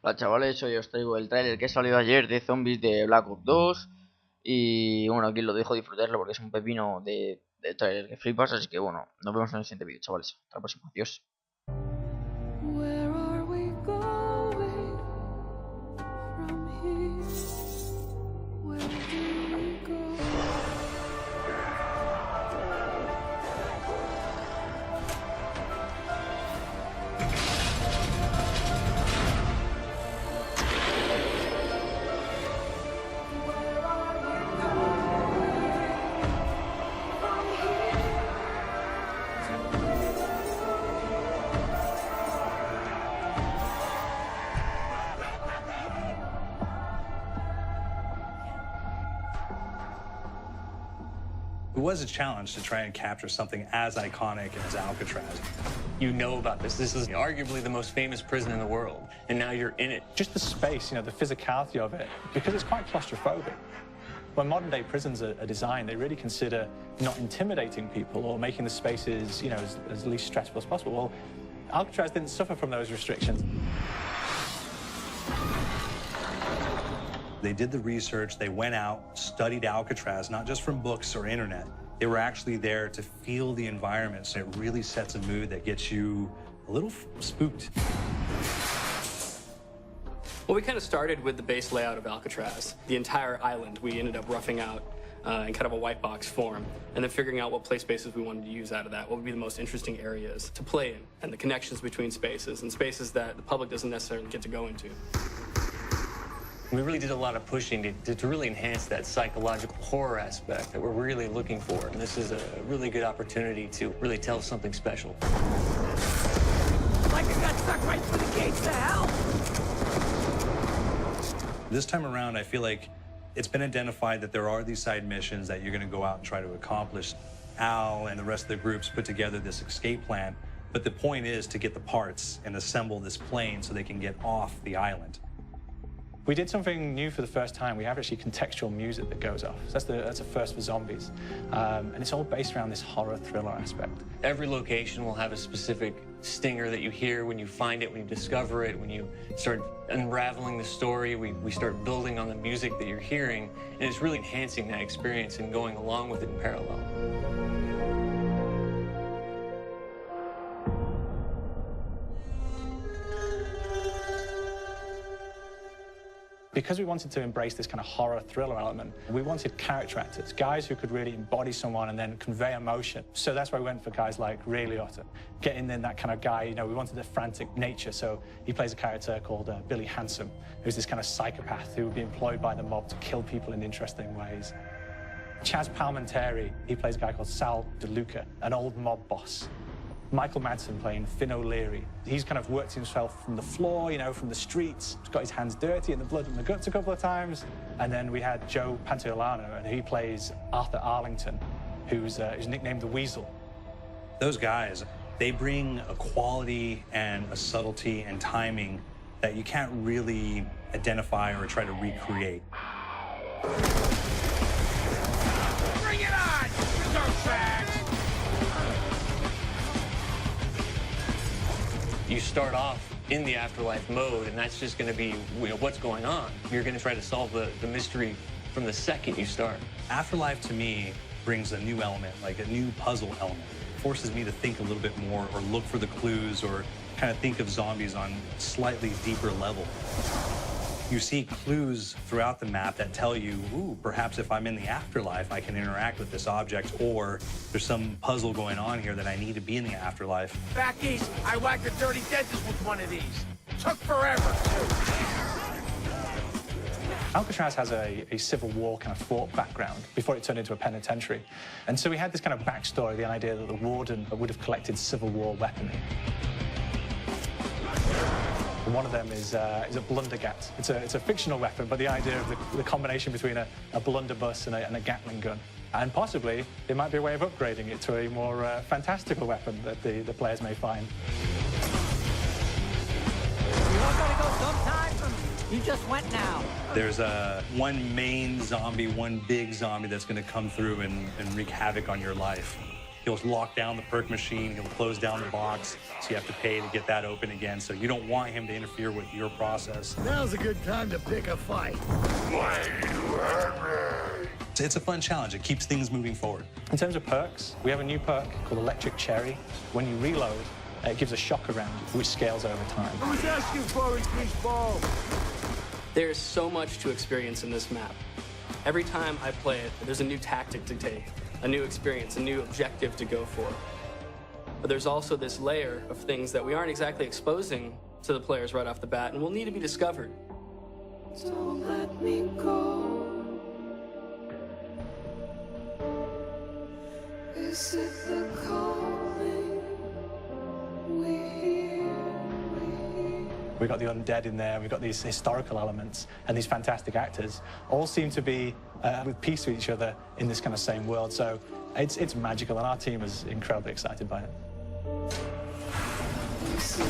Hola chavales, hoy os traigo el tráiler que salió ayer de zombies de Black Ops 2. Y bueno, aquí lo dejo disfrutarlo porque es un pepino de tráiler que flipas. Así que bueno, nos vemos en el siguiente vídeo, chavales. Hasta la próxima, adiós. Where are we going from here? Where do we go? It was a challenge to try and capture something as iconic as Alcatraz. You know about this. This is arguably the most famous prison in the world, and now you're in it. Just the space, the physicality of it, because it's quite claustrophobic. When modern-day prisons are designed, they really consider not intimidating people or making the spaces, as least stressful as possible. Well, Alcatraz didn't suffer from those restrictions. They did the research, they went out, studied Alcatraz, not just from books or internet. They were actually there to feel the environment, so it really sets a mood that gets you a little spooked. Well, we kind of started with the base layout of Alcatraz. The entire island we ended up roughing out in kind of a white box form, and then figuring out what play spaces we wanted to use out of that, what would be the most interesting areas to play in, and the connections between spaces, and spaces that the public doesn't necessarily get to go into. We really did a lot of pushing to really enhance that psychological horror aspect that we're really looking for. And this is a really good opportunity to really tell something special. Like I got stuck right through the gates to hell! This time around, I feel like it's been identified that there are these side missions that you're going to go out and try to accomplish. Al and the rest of the groups put together this escape plan, but the point is to get the parts and assemble this plane so they can get off the island. We did something new for the first time. We have actually contextual music that goes off. So that's a first for zombies. And it's all based around this horror thriller aspect. Every location will have a specific stinger that you hear when you find it, when you discover it, when you start unraveling the story, we start building on the music that you're hearing, and it's really enhancing that experience and going along with it in parallel. Because we wanted to embrace this kind of horror thriller element, we wanted character actors, guys who could really embody someone and then convey emotion. So that's why we went for guys like Ray Liotta, getting in that kind of guy, we wanted a frantic nature. So he plays a character called Billy Handsome, who's this kind of psychopath who would be employed by the mob to kill people in interesting ways. Chaz Palminteri, he plays a guy called Sal DeLuca, an old mob boss. Michael Madsen playing Finn O'Leary. He's kind of worked himself from the floor, from the streets. He's got his hands dirty in the blood and the guts a couple of times. And then we had Joe Pantoliano, and he plays Arthur Arlington, who's nicknamed the Weasel. Those guys, they bring a quality and a subtlety and timing that you can't really identify or try to recreate. Bring it on, dirtbags! You start off in the afterlife mode, and that's just going to be what's going on. You're going to try to solve the mystery from the second you start. Afterlife, to me, brings a new element, like a new puzzle element. It forces me to think a little bit more or look for the clues or kind of think of zombies on a slightly deeper level. You see clues throughout the map that tell you, ooh, perhaps if I'm in the afterlife, I can interact with this object, or there's some puzzle going on here that I need to be in the afterlife. Back east, I whacked a dirty dentist with one of these. Took forever, too. Alcatraz has a Civil War kind of fort background before it turned into a penitentiary. And so we had this kind of backstory, the idea that the warden would have collected Civil War weaponry. And one of them is a blundergat. It's a fictional weapon, but the idea of the combination between a blunderbuss and a Gatling gun. And possibly, there might be a way of upgrading it to a more fantastical weapon that the players may find. We all gotta go sometime. You just went now. There's one main zombie, one big zombie that's going to come through and wreak havoc on your life. He'll lock down the perk machine, he'll close down the box, so you have to pay to get that open again. So you don't want him to interfere with your process. Now's a good time to pick a fight. It's a fun challenge. It keeps things moving forward. In terms of perks, we have a new perk called Electric Cherry. When you reload, it gives a shock around, which scales over time. Who's asking for it, greaseball? There's so much to experience in this map. Every time I play it, there's a new tactic to take, a new experience, a new objective to go for. But there's also this layer of things that we aren't exactly exposing to the players right off the bat and will need to be discovered. Don't let me go. Is it the calling we hear? We've got the undead in there, we've got these historical elements, and these fantastic actors all seem to be with peace with each other in this kind of same world. So it's magical, and our team is incredibly excited by it. Is it